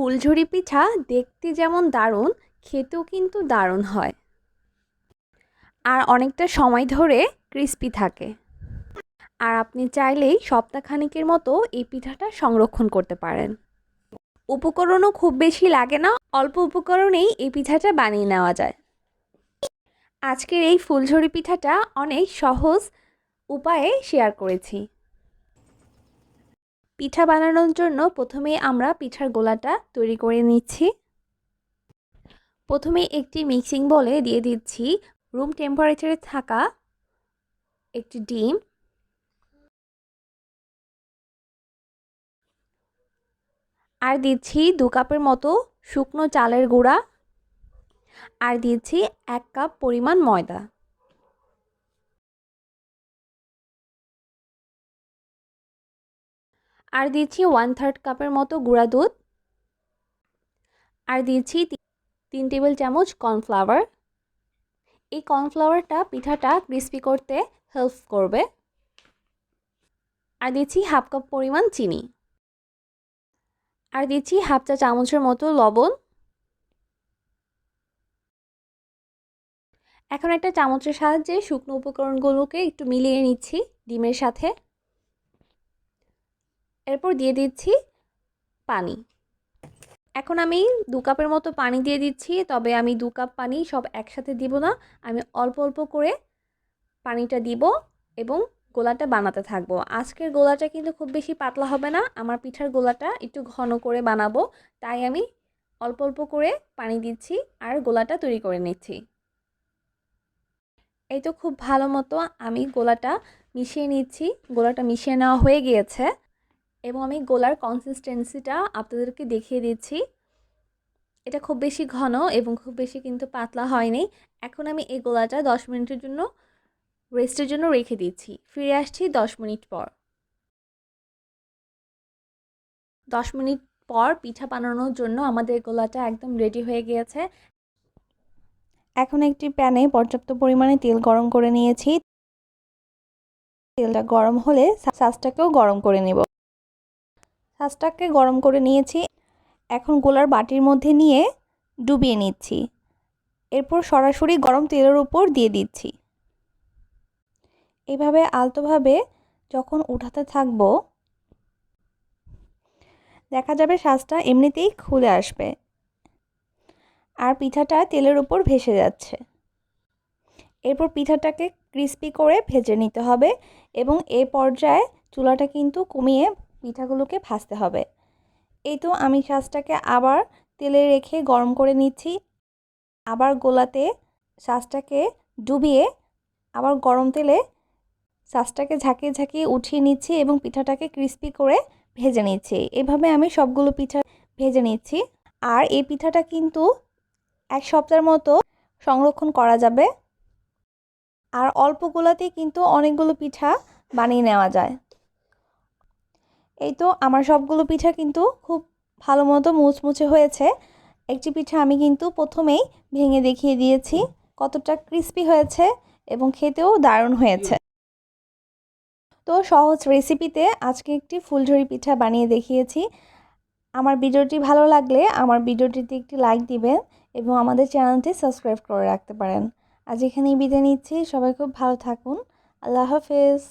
ফুলঝুরি পিঠা দেখতে যেমন দারুণ, খেতেও কিন্তু দারুণ হয় আর অনেকটা সময় ধরে ক্রিস্পি থাকে। আর আপনি চাইলেই সপ্তাহখানেকের মতো এই পিঠাটা সংরক্ষণ করতে পারেন। উপকরণও খুব বেশি লাগে না, অল্প উপকরণেই এই পিঠাটা বানিয়ে নেওয়া যায়। আজকের এই ফুলঝুরি পিঠাটা অনেক সহজ উপায়ে শেয়ার করেছি। পিঠা বানানোর জন্য প্রথমে আমরা পিঠার গোলাটা তৈরি করে নিচ্ছি। প্রথমে একটি মিক্সিং বলে দিয়ে দিচ্ছি রুম টেম্পারেচারে থাকা একটি ডিম, আর দিচ্ছি 2 কাপের মতো শুকনো চালের গুঁড়া, আর দিচ্ছি 1 কাপ পরিমাণ ময়দা, আর দিচ্ছি 1/3 কাপের মতো গুঁড়া দুধ, আর দিচ্ছি 3 টেবিল চামচ কর্নফ্লাওয়ার। এই কর্নফ্লাওয়ারটা পিঠাটা ক্রিস্পি করতে হেল্প করবে। আর দিচ্ছি 1/2 কাপ পরিমাণ চিনি, আর দিচ্ছি 1/2 চা চামচের মতো লবণ। এখন একটা চামচের সাহায্যে শুকনো উপকরণগুলোকে একটু মিলিয়ে নিচ্ছি ডিমের সাথে। এরপর দিয়ে দিচ্ছি পানি। এখন আমি 2 কাপের মতো পানি দিয়ে দিচ্ছি, তবে আমি 2 কাপ পানি সব একসাথে দিব না, আমি অল্প অল্প করে পানিটা দিব এবং গোলাটা বানাতে থাকবো। আজকের গোলাটা কিন্তু খুব বেশি পাতলা হবে না, আমার পিঠার গোলাটা একটু ঘন করে বানাবো, তাই আমি অল্প অল্প করে পানি দিচ্ছি আর গোলাটা তৈরি করে নিচ্ছি। এই তো খুব ভালো মতো আমি গোলাটা মিশিয়ে নিচ্ছি। গোলাটা মিশিয়ে নেওয়া হয়ে গিয়েছে এবং আমি গোলার কনসিস্টেন্সিটা আপনাদেরকে দেখিয়ে দিচ্ছি। এটা খুব বেশি ঘন এবং খুব বেশি কিন্তু পাতলা হয়নি। এখন আমি এই গোলাটা 10 মিনিটের জন্য রেস্টের জন্য রেখে দিচ্ছি। ফিরে আসছি 10 মিনিট পর। 10 মিনিট পর পিঠা বানানোর জন্য আমাদের গোলাটা একদম রেডি হয়ে গিয়েছে। এখন একটি প্যানে পর্যাপ্ত পরিমাণে তেল গরম করে নিয়েছি। তেলটা গরম হলে সাসটাকেও গরম করে নেব। সাসটাকে গরম করে নিয়েছি। এখন গোলার বাটির মধ্যে নিয়ে ডুবিয়ে নিচ্ছি। এরপর সরাসরি গরম তেলের উপর দিয়ে দিচ্ছি। এইভাবে আলতোভাবে যখন উঠাতে থাকবো, দেখা যাবে সাজটা এমনিতেই খুলে আসবে আর পিঠাটা তেলের উপর ভেসে যাচ্ছে। এরপর পিঠাটাকে ক্রিস্পি করে ভেজে নিতে হবে এবং এই পর্যায়ে চুলাটা কিন্তু কমিয়ে পিঠাগুলোকে ভাজতে হবে। এই তো আমি সাজটাকে আবার তেলে রেখে গরম করে নিচ্ছি। আবার গোলাতে সাজটাকে ডুবিয়ে আবার গরম তেলে সাজটাকে ঝাঁকিয়ে ঝাঁকিয়ে উঠিয়ে নিচ্ছি এবং পিঠাটাকে ক্রিস্পি করে ভেজে নিচ্ছি। এভাবে আমি সবগুলো পিঠা ভেজে নিচ্ছি। আর এই পিঠাটা কিন্তু 1 সপ্তাহের মতো সংরক্ষণ করা যাবে। আর অল্প গোলাতেই কিন্তু অনেকগুলো পিঠা বানিয়ে নেওয়া যায়। এই তো আমার সবগুলো পিঠা কিন্তু খুব ভালো মতো মুচমুচে হয়েছে। একটি পিঠা আমি কিন্তু প্রথমেই ভেঙে দেখিয়ে দিয়েছি কতটা ক্রিস্পি হয়েছে এবং খেতেও দারুণ হয়েছে। তো সহজ রেসিপিতে আজকে একটি ফুলঝুরি পিঠা বানিয়ে দেখিয়েছি। আমার ভিডিওটি ভালো লাগলে আমার ভিডিওটিতে একটি লাইক দিবেন এবং আমাদের চ্যানেলটি সাবস্ক্রাইব করে রাখতে পারেন। আজ এখানেই বিদায় নিচ্ছি। সবাই খুব ভালো থাকুন। আল্লাহ হাফেজ।